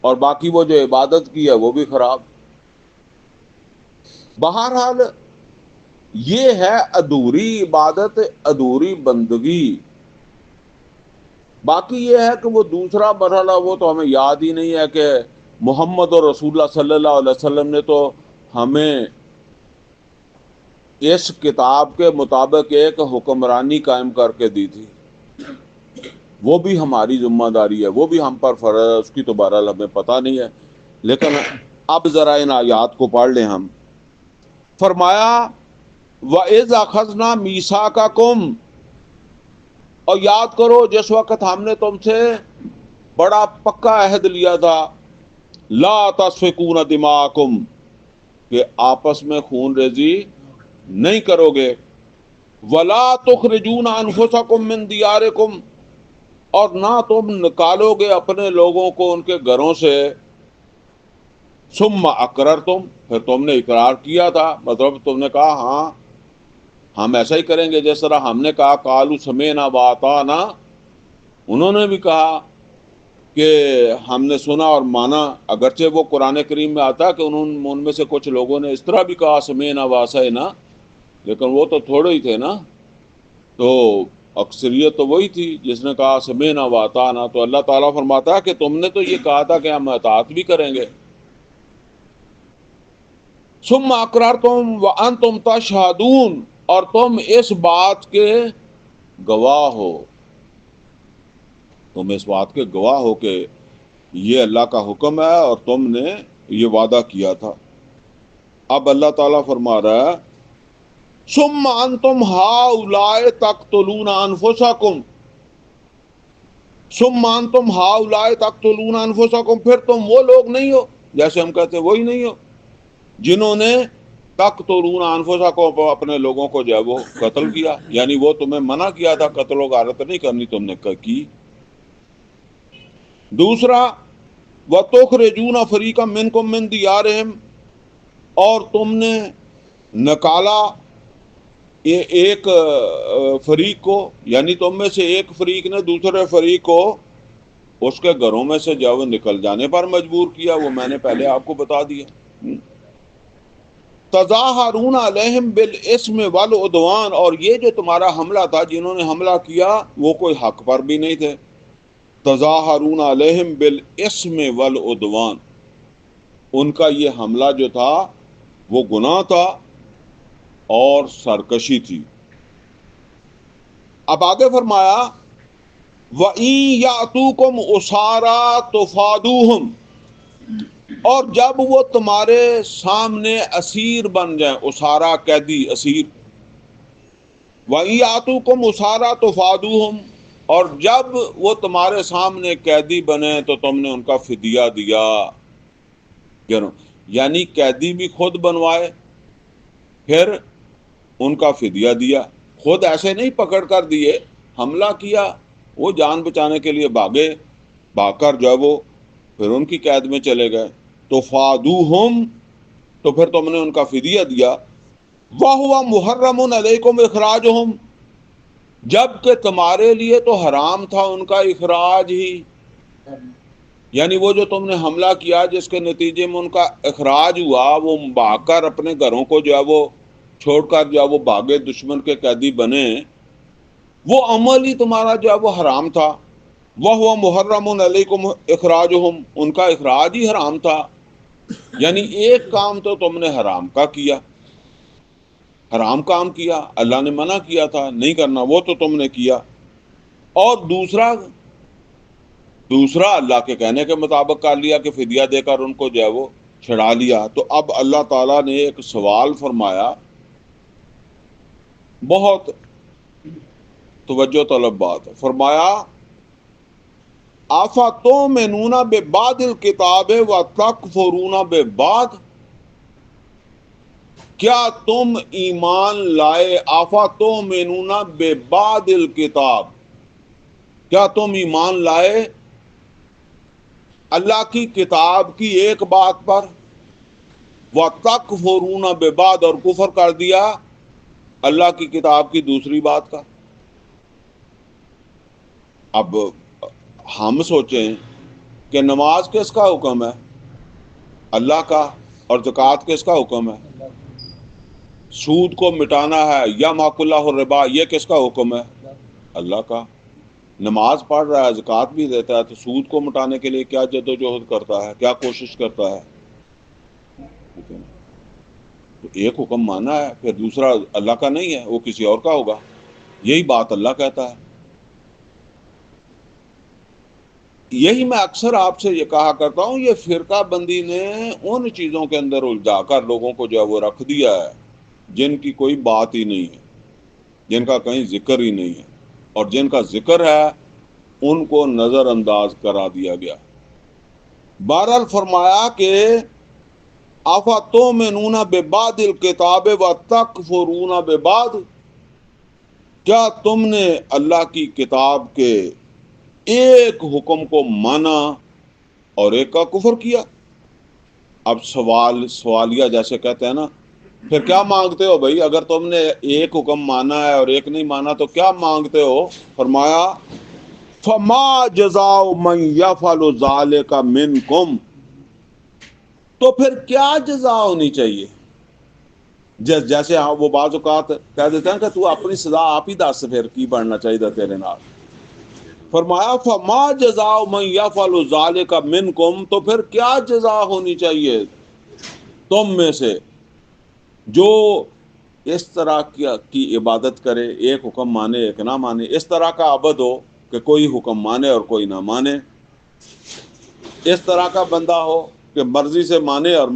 اور باقی وہ جو عبادت کی ہے وہ بھی خراب. بہرحال یہ ہے ادھوری عبادت, ادھوری بندگی. باقی یہ ہے کہ وہ دوسرا مرحلہ وہ تو ہمیں یاد ہی نہیں ہے کہ محمد اور رسول اللہ صلی اللہ علیہ وسلم نے تو ہمیں اس کتاب کے مطابق ایک حکمرانی قائم کر کے دی تھی. وہ بھی ہماری ذمہ داری ہے, وہ بھی ہم پر فرض ہے, اس کی تو بہرحال ہمیں پتہ نہیں ہے. لیکن اب ذرا ان آیات کو پڑھ لیں ہم. فرمایا وَإِذْ أَخَذْنَا مِيثَاقَكُمْ, اور یاد کرو جس وقت ہم نے تم سے بڑا پکا عہد لیا تھا, لا تسفکون دماءکم, کہ آپس میں خون ریزی نہیں کرو گے, ولا تخرجون انفسکم من دیارکم, اور نہ تم نکالو گے اپنے لوگوں کو ان کے گھروں سے, ثم اقررتم, پھر تم نے اقرار کیا تھا, مطلب تم نے کہا ہاں ہم ایسا ہی کریں گے جس طرح ہم نے کہا, قالوا سمعنا واطعنا, انہوں نے بھی کہا کہ ہم نے سنا اور مانا. اگرچہ وہ قرآن کریم میں آتا ہے کہ ان میں سے کچھ لوگوں نے اس طرح بھی کہا سمعنا وعصینا, لیکن وہ تو تھوڑے ہی تھے نا, تو اکثریت تو وہی تھی جس نے کہا سمعنا واطعنا. تو اللہ تعالیٰ فرماتا ہے کہ تم نے تو یہ کہا تھا کہ ہم اطاعت بھی کریں گے. ثم اقررتم وانتم تشہدون, اور تم اس بات کے گواہ ہو, تم اس بات کے گواہ ہو کہ یہ اللہ کا حکم ہے اور تم نے یہ وعدہ کیا تھا. اب اللہ تعالیٰ فرما رہا ہے ثم انتم ہؤلاء تقتلون انفسکم, ثم انتم ہؤلاء تقتلون انفسکم, پھر تم وہ لوگ نہیں ہو, جیسے ہم کہتے ہیں وہی نہیں ہو جنہوں نے تقتلون انفسکم, اپنے لوگوں کو جو ہے وہ قتل کیا. یعنی وہ تمہیں منع کیا تھا قتل و غارت نہیں کرنی, تم نے کی. دوسرا وَتُخْرِجُونَ فَرِيقًا مِّنكُم مِّن دِيَارِهِمْ, اور تم نے نکالا ایک فریق کو, یعنی تم میں سے ایک فریق نے دوسرے فریق کو اس کے گھروں میں سے جو نکل جانے پر مجبور کیا. وہ میں نے پہلے آپ کو بتا دیا. تظاہرون علیہم بالاسم والعدوان, اور یہ جو تمہارا حملہ تھا, جنہوں نے حملہ کیا وہ کوئی حق پر بھی نہیں تھے, تظاہرون علیہم بالاسم والعدوان، ان کا یہ حملہ جو تھا وہ گناہ تھا اور سرکشی تھی۔ اب آگے فرمایا وَإِن يَأْتُوكُمْ أُسَارَىٰ تُفَادُوهُمْ، اور جب وہ تمہارے سامنے اسیر بن جائیں، اسارا قیدی، اسیر۔ وَإِن يَأْتُوكُمْ أُسَارَىٰ تُفَادُوهُمْ، اور جب وہ تمہارے سامنے قیدی بنے تو تم نے ان کا فدیہ دیا، یعنی قیدی بھی خود بنوائے پھر ان کا فدیہ دیا، خود ایسے نہیں پکڑ کر دیے، حملہ کیا، وہ جان بچانے کے لیے بھاگے، بھاگ کر جو ہے وہ پھر ان کی قید میں چلے گئے، تو فادوہم، تو پھر تم نے ان کا فدیہ دیا۔ وَهُوَ مُحَرَّمٌ عَلَيْكُمْ إِخْرَاجُهُمْ، جبکہ تمہارے لیے تو حرام تھا ان کا اخراج ہی، یعنی وہ جو تم نے حملہ کیا جس کے نتیجے میں ان کا اخراج ہوا، وہ بھاگ کر اپنے گھروں کو جو ہے وہ چھوڑ کر جو ہے وہ بھاگے، دشمن کے قیدی بنے، وہ عمل ہی تمہارا جو ہے وہ حرام تھا۔ وَهُوَ مُحَرَّمٌ عَلَيْكُمْ إِخْرَاجُهُمْ، ان کا اخراج ہی حرام تھا، یعنی ایک کام تو تم نے حرام کا کیا، حرام کام کیا، اللہ نے منع کیا تھا نہیں کرنا، وہ تو تم نے کیا، اور دوسرا اللہ کے کہنے کے مطابق کر لیا کہ فدیہ دے کر ان کو جو ہے وہ چھڑا لیا۔ تو اب اللہ تعالیٰ نے ایک سوال فرمایا، بہت توجہ طلب بات ہے، فرمایا آفَتُؤْمِنُونَ بِبَعْضِ الْکِتَابِ وَتَکْفُرُونَ بِبَعْضٍ، کیا تم ایمان لائے، آفَتُؤْمِنُونَ بِبَعْضِ الْکِتَاب، کیا تم ایمان لائے اللہ کی کتاب کی ایک بات پر، وَتَکْفُرُونَ بِبَعْضٍ، اور کفر کر دیا اللہ کی کتاب کی دوسری بات کا۔ اب ہم سوچیں کہ نماز کس کا حکم ہے؟ اللہ کا، اور زکوٰۃ کس کا حکم ہے؟ سود کو مٹانا ہے، یا یمحق اللہ الربا، یہ کس کا حکم ہے؟ اللہ کا۔ نماز پڑھ رہا ہے، زکوٰۃ بھی دیتا ہے، تو سود کو مٹانے کے لیے کیا جدوجہد کرتا ہے، کیا کوشش کرتا ہے؟ تو ایک حکم مانا ہے، پھر دوسرا اللہ کا نہیں ہے، وہ کسی اور کا ہوگا، یہی بات اللہ کہتا ہے۔ یہی میں اکثر آپ سے یہ کہا کرتا ہوں، یہ فرقہ بندی نے ان چیزوں کے اندر الجھا کر لوگوں کو جو ہے وہ رکھ دیا ہے جن کی کوئی بات ہی نہیں ہے، جن کا کہیں ذکر ہی نہیں ہے، اور جن کا ذکر ہے ان کو نظر انداز کرا دیا گیا۔ بہرحال فرمایا کہ آفَتُؤْمِنُونَ بِبَعْضِ الْکِتَابِ وَتَکْفُرُونَ بِبَعْضٍ، کیا تم نے اللہ کی کتاب کے ایک حکم کو مانا اور ایک کا کفر کیا؟ اب سوالیہ جیسے کہتے ہیں نا، پھر کیا مانگتے ہو بھائی؟ اگر تم نے ایک حکم مانا ہے اور ایک نہیں مانا تو کیا مانگتے ہو؟ فرمایا فَمَا جَزَاءُ مَن يَفْعَلُ ذَلِكَ مِنكُمْ، تو پھر کیا جزا ہونی چاہیے؟ جیسے وہ بعض اوقات کہہ دیتے ہیں کہ تو اپنی سزا آپ ہی دس، پھر کی بڑھنا چاہیے تیرے نال۔ فرمایا فَمَا جَزَاءُ مَن يَفْعَلُ ذَلِكَ مِنكُمْ، تو پھر کیا جزا ہونی چاہیے تم میں سے جو اس طرح کی عبادت کرے، ایک حکم مانے ایک نہ مانے، اس طرح کا عبد ہو کہ کوئی حکم مانے اور کوئی نہ مانے، اس طرح کا بندہ ہو کہ مرضی سے مانے اور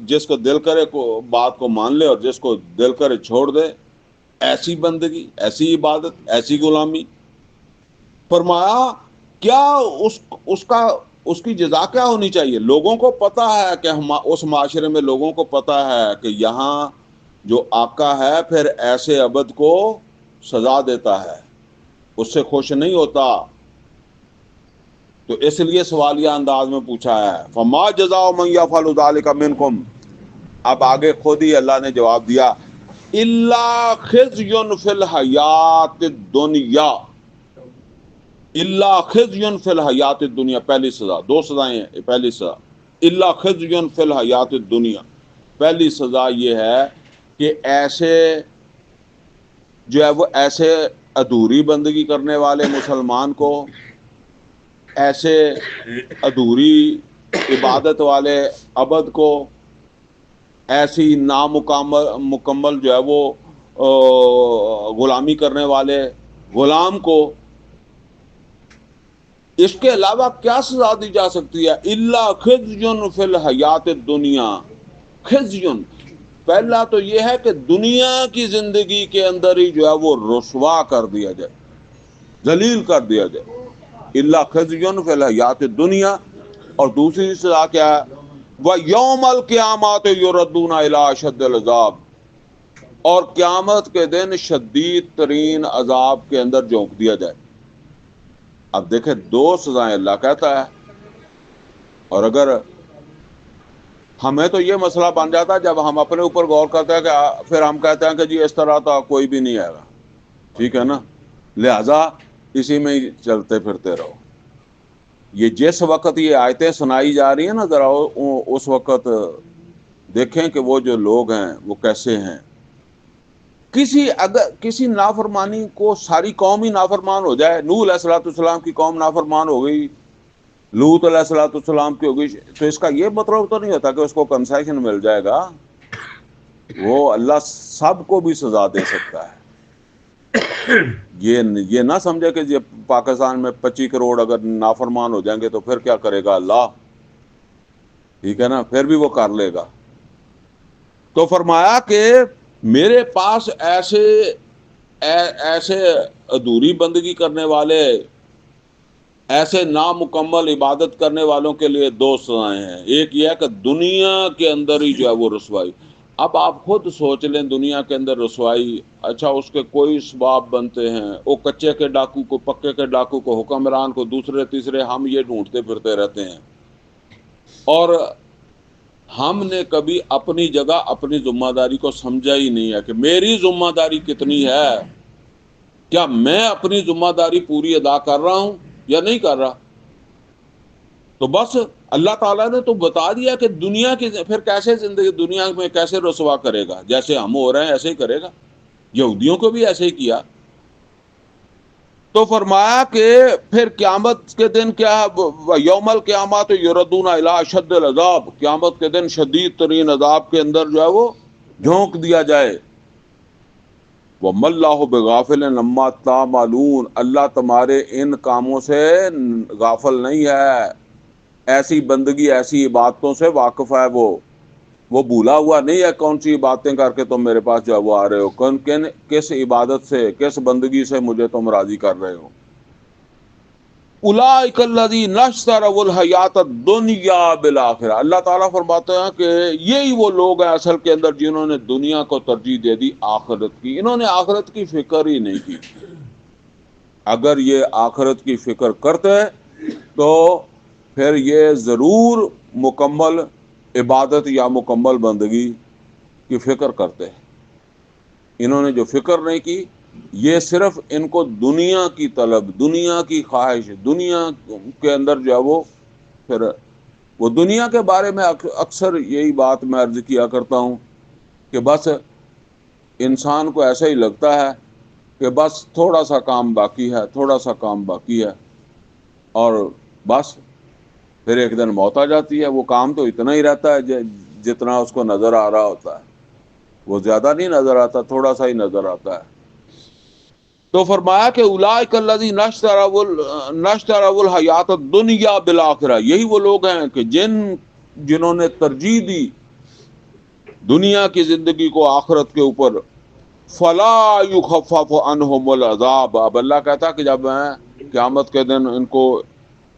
جس کو دل کرے کو بات کو مان لے اور جس کو دل کرے چھوڑ دے، ایسی بندگی، ایسی عبادت، ایسی غلامی۔ فرمایا کیا اس کی جزا کیا ہونی چاہیے؟ لوگوں کو پتا ہے کہ اس معاشرے میں لوگوں کو پتا ہے کہ یہاں جو آقا ہے پھر ایسے عبد کو سزا دیتا ہے، اس سے خوش نہیں ہوتا، تو اس لیے سوالیہ انداز میں پوچھا ہے فَمَا جَزَاءُ مَن يَفْعَلُ ذَلِكَ مِنكُمْ۔ اب آگے خود ہی اللہ نے جواب دیا إِلَّا خِزْيٌ فِي الْحَيَاةِ الدُّنْيَا، إِلَّا خِزْيٌ فِي الْحَيَاةِ الدُّنْيَا، پہلی سزا، دو سزائیں ہیں، پہلی سزا إِلَّا خِزْيٌ فِي الْحَيَاةِ الدُّنْيَا، پہلی سزا یہ ہے کہ ایسے جو ہے وہ ایسے ادھوری بندگی کرنے والے مسلمان کو ایسے ادھوری عبادت والے عبد کو، ایسی نامکمل جو ہے وہ غلامی کرنے والے غلام کو اس کے علاوہ کیا سزا دی جا سکتی ہے؟ الا خزی فی الحیات الدنیا، خزی، پہلا تو یہ ہے کہ دنیا کی زندگی کے اندر ہی جو ہے وہ رسوا کر دیا جائے، ذلیل کر دیا جائے، الا خزی فی الحیات الدنیا۔ اور دوسری سزا کیا ہے؟ وَيَوْمَ الْقِيَامَةِ يُرَدُّونَ إِلَىٰ أَشَدِّ الْعَذَابِ، اور قیامت کے دن شدید ترین عذاب کے اندر جھونک دیا جائے۔ اب دیکھیں، دو سزائیں اللہ کہتا ہے، اور اگر ہمیں تو یہ مسئلہ بن جاتا ہے جب ہم اپنے اوپر غور کرتے ہیں کہ پھر ہم کہتے ہیں کہ جی اس طرح تو کوئی بھی نہیں آئے گا، ٹھیک ہے نا، لہذا اسی میں ہی چلتے پھرتے رہو۔ یہ جس وقت یہ آیتیں سنائی جا رہی ہیں نا، ذرا اس وقت دیکھیں کہ وہ جو لوگ ہیں وہ کیسے ہیں۔ اگر کسی نافرمانی کو ساری قوم ہی نافرمان ہو جائے، نوح علیہ الصلوۃ والسلام کی قوم نافرمان ہو گئی، لوط علیہ الصلوۃ والسلام کی ہو گئی، تو اس کا یہ مطلب تو نہیں ہوتا کہ اس کو کنسیشن مل جائے گا۔ وہ اللہ سب کو بھی سزا دے سکتا ہے۔ یہ نہ سمجھے کہ یہ پاکستان میں 25 کروڑ اگر نافرمان ہو جائیں گے تو پھر کیا کرے گا اللہ، ٹھیک ہے نا، پھر بھی وہ کر لے گا۔ تو فرمایا کہ میرے پاس ایسے ادھوری بندگی کرنے والے، ایسے نامکمل عبادت کرنے والوں کے لیے دو سزائیں ہیں۔ ایک یہ ہے کہ دنیا کے اندر ہی جو ہے وہ رسوائی۔ اب آپ خود سوچ لیں، دنیا کے اندر رسوائی، اچھا اس کے کوئی اسباب بنتے ہیں، وہ کچے کے ڈاکو کو، پکے کے ڈاکو کو، حکمران کو، دوسرے تیسرے، ہم یہ ڈھونڈتے پھرتے رہتے ہیں، اور ہم نے کبھی اپنی جگہ اپنی ذمہ داری کو سمجھا ہی نہیں ہے کہ میری ذمہ داری کتنی ہے، کیا میں اپنی ذمہ داری پوری ادا کر رہا ہوں یا نہیں کر رہا۔ تو بس اللہ تعالیٰ نے تو بتا دیا کہ دنیا کی پھر کیسے زندگی دنیا میں کیسے رسوا کرے گا، جیسے ہم ہو رہے ہیں ایسے ہی کرے گا۔ یہودیوں کو بھی ایسے ہی کیا۔ تو فرمایا کہ پھر قیامت کے دن کیا ہے؟ یوم القیامت یردون الی اشد العذاب، قیامت کے دن شدید ترین عذاب کے اندر جو ہے وہ جھونک دیا جائے۔ وَمَا اللَّهُ بِغَافِلٍ عَمَّا تَعْمَلُونَ، اللہ تمہارے ان کاموں سے غافل نہیں ہے، ایسی بندگی ایسی عبادتوں سے واقف ہے، وہ بھولا ہوا نہیں ہے کون سی باتیں کر کے تم میرے پاس جو ہے وہ آ رہے ہو، کس عبادت سے، کس بندگی سے مجھے تم راضی کر رہے ہو۔ اولئک الذین اشتروا الحیات الدنیا بالآخرہ، اللہ تعالیٰ فرماتے ہیں کہ یہی وہ لوگ ہیں اصل کے اندر جنہوں نے دنیا کو ترجیح دے دی آخرت کی، انہوں نے آخرت کی فکر ہی نہیں کی۔ اگر یہ آخرت کی فکر کرتے تو پھر یہ ضرور مکمل عبادت یا مکمل بندگی کی فکر کرتے۔ انہوں نے جو فکر نہیں کی، یہ صرف ان کو دنیا کی طلب، دنیا کی خواہش، دنیا کے اندر جو ہے وہ پھر وہ دنیا کے بارے میں اکثر یہی بات میں عرض کیا کرتا ہوں کہ بس انسان کو ایسا ہی لگتا ہے کہ بس تھوڑا سا کام باقی ہے، تھوڑا سا کام باقی ہے، اور بس پھر ایک دن موت آ جاتی ہے۔ وہ کام تو اتنا ہی رہتا ہے جتنا اس کو نظر آ رہا ہوتا ہے، وہ زیادہ نہیں نظر آتا، تھوڑا سا ہی نظر آتا ہے۔ تو فرمایا کہ اولئک الذین اشتروا الحیات الدنیا بالآخرہ، یہی وہ لوگ ہیں کہ جنہوں نے ترجیح دی دنیا کی زندگی کو آخرت کے اوپر۔ فلا یخفف عنہم العذاب، اب اللہ کہتا کہ جب میں قیامت کے دن ان کو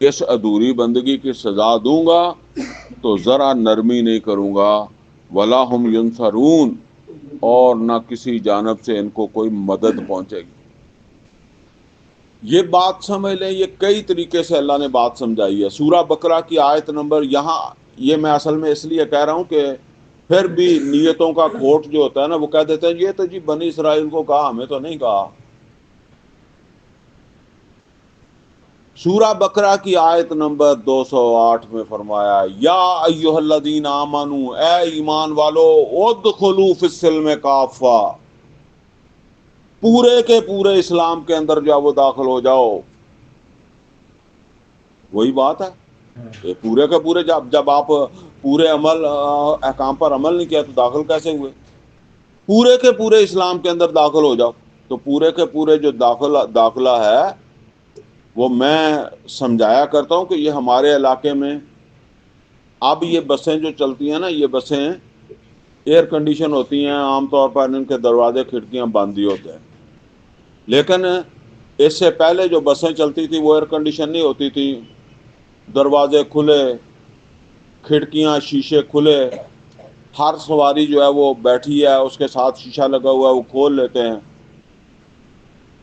اس ادھوری بندگی کی سزا دوں گا تو ذرا نرمی نہیں کروں گا، ولا ہم ینصرون، اور نہ کسی جانب سے ان کو کوئی مدد پہنچے گی۔ یہ بات سمجھ لیں، یہ کئی طریقے سے اللہ نے بات سمجھائی ہے۔ سورہ بقرہ کی آیت نمبر، یہاں یہ میں اصل میں اس لیے کہہ رہا ہوں کہ پھر بھی نیتوں کا کھوٹ جو ہوتا ہے نا، وہ کہہ دیتے ہیں یہ تو جی بنی اسرائیل کو کہا، ہمیں تو نہیں کہا۔ سورہ بقرہ کی آیت نمبر 208 میں فرمایا یا ایھا الذین آمنو، اے ایمان والو، ادخلوا فی السلم کافہ، پورے کے پورے اسلام کے اندر جو ہے وہ داخل ہو جاؤ۔ وہی بات ہے کہ پورے کے پورے جب آپ پورے عمل احکام پر عمل نہیں کیا تو داخل کیسے ہوئے؟ پورے کے پورے اسلام کے اندر داخل ہو جاؤ. تو پورے کے پورے جو داخلہ ہے وہ میں سمجھایا کرتا ہوں کہ یہ ہمارے علاقے میں اب یہ بسیں جو چلتی ہیں نا، یہ بسیں ایئر کنڈیشن ہوتی ہیں، عام طور پر ان کے دروازے کھڑکیاں بند ہی ہوتے ہیں. لیکن اس سے پہلے جو بسیں چلتی تھی وہ ایئر کنڈیشن نہیں ہوتی تھی، دروازے کھلے، کھڑکیاں شیشے کھلے، ہر سواری جو ہے وہ بیٹھی ہے اس کے ساتھ شیشہ لگا ہوا ہے وہ کھول لیتے ہیں.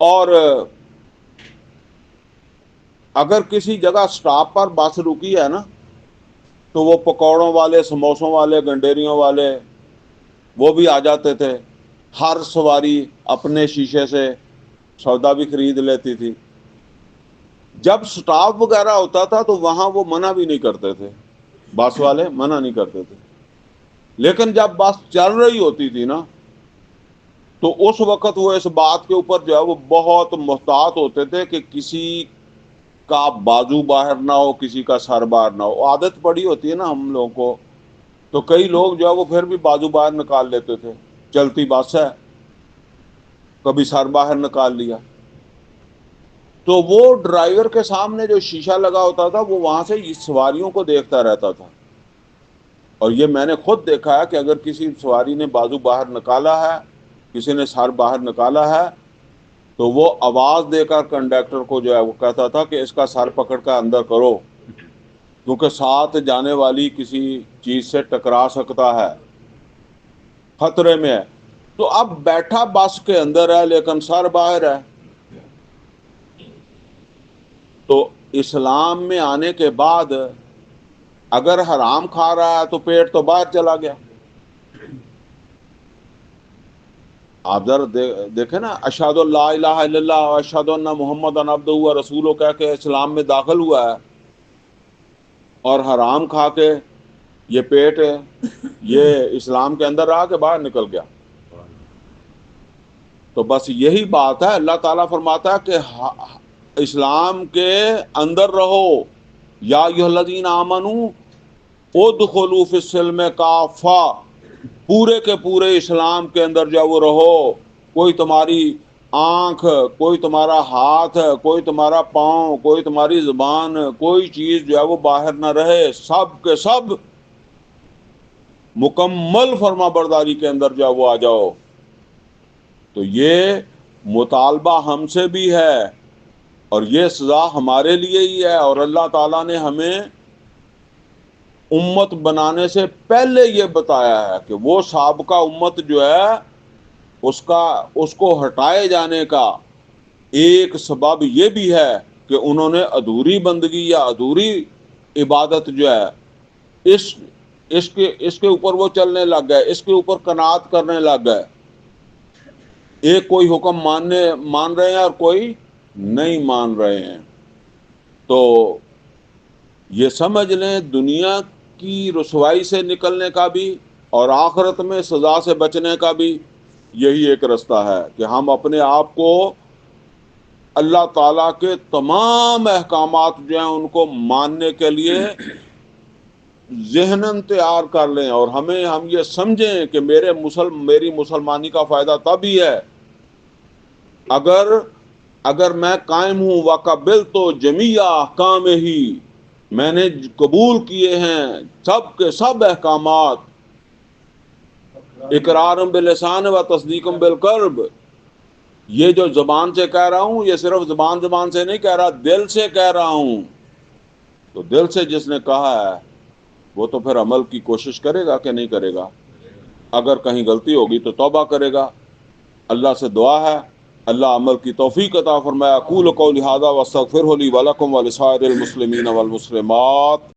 اور اگر کسی جگہ سٹاپ پر بس رکی ہے نا تو وہ پکوڑوں والے، سموسوں والے، گنڈیریوں والے وہ بھی آ جاتے تھے. ہر سواری اپنے شیشے سے سودا بھی خرید لیتی تھی. جب سٹاپ وغیرہ ہوتا تھا تو وہاں وہ منع بھی نہیں کرتے تھے، بس والے منع نہیں کرتے تھے. لیکن جب بس چل رہی ہوتی تھی نا تو اس وقت وہ اس بات کے اوپر جو ہے وہ بہت محتاط ہوتے تھے کہ کسی کا بازو باہر نہ ہو، کسی کا سر باہر نہ ہو. عادت پڑی ہوتی ہے نا ہم لوگوں کو، تو کئی لوگ جو ہے وہ پھر بھی بازو باہر نکال لیتے تھے. چلتی بس ہے، کبھی سر باہر نکال لیا. تو وہ ڈرائیور کے سامنے جو شیشہ لگا ہوتا تھا وہ وہاں سے سواریوں کو دیکھتا رہتا تھا. اور یہ میں نے خود دیکھا ہے کہ اگر کسی سواری نے بازو باہر نکالا ہے، کسی نے سر باہر نکالا ہے، تو وہ آواز دے کر کنڈکٹر کو جو ہے وہ کہتا تھا کہ اس کا سر پکڑ کر اندر کرو، کیونکہ ساتھ جانے والی کسی چیز سے ٹکرا سکتا ہے، خطرے میں ہے. تو اب بیٹھا بس کے اندر ہے لیکن سر باہر ہے. تو اسلام میں آنے کے بعد اگر حرام کھا رہا ہے تو پیٹ تو باہر چلا گیا. آپ ذرا دیکھیں نا، اشہد اللہ الہ الا اللہ اشہد ان محمد عبدہ و رسولہ کہہ کے اسلام میں داخل ہوا ہے اور حرام کھا کے یہ پیٹ یہ اسلام کے اندر رہا کہ باہر نکل گیا. تو بس یہی بات ہے. اللہ تعالیٰ فرماتا ہے کہ اسلام کے اندر رہو، یا ایھا الذین آمنوا ادخلوا فی السلم کافہ، پورے کے پورے اسلام کے اندر جو وہ رہو. کوئی تمہاری آنکھ، کوئی تمہارا ہاتھ، کوئی تمہارا پاؤں، کوئی تمہاری زبان، کوئی چیز جو ہے وہ باہر نہ رہے، سب کے سب مکمل فرما برداری کے اندر جو ہے وہ آ جاؤ. تو یہ مطالبہ ہم سے بھی ہے اور یہ سزا ہمارے لیے ہی ہے. اور اللہ تعالیٰ نے ہمیں امت بنانے سے پہلے یہ بتایا ہے کہ وہ سابقہ امت جو ہے اس کو ہٹائے جانے کا ایک سبب یہ بھی ہے کہ انہوں نے ادھوری بندگی یا ادھوری عبادت جو ہے اس کے اوپر وہ چلنے لگ گئے، اس کے اوپر قناعت کرنے لگ گئے. ایک کوئی حکم مان رہے ہیں اور کوئی نہیں مان رہے ہیں. تو یہ سمجھ لیں دنیا کی رسوائی سے نکلنے کا بھی اور آخرت میں سزا سے بچنے کا بھی یہی ایک رستہ ہے کہ ہم اپنے آپ کو اللہ تعالیٰ کے تمام احکامات جو ہیں ان کو ماننے کے لیے ذہناً تیار کر لیں. اور ہم یہ سمجھیں کہ میری مسلمانی کا فائدہ تب ہی ہے اگر میں قائم ہوں وَقَبِلْتُ جَمِيعَ أَحْكَامِهِ، میں نے قبول کیے ہیں سب کے سب احکامات، اقرارم باللسان و تصدیقم بالقلب. یہ جو زبان سے کہہ رہا ہوں یہ صرف زبان سے نہیں کہہ رہا، دل سے کہہ رہا ہوں. تو دل سے جس نے کہا ہے وہ تو پھر عمل کی کوشش کرے گا کہ نہیں کرے گا. اگر کہیں غلطی ہوگی تو توبہ کرے گا. اللہ سے دعا ہے اللہ عمل کی توفیق عطا فرمائے. اقول قولی ھذا واستغفرہ لی ولکم ولسائر المسلمین والمسلمات.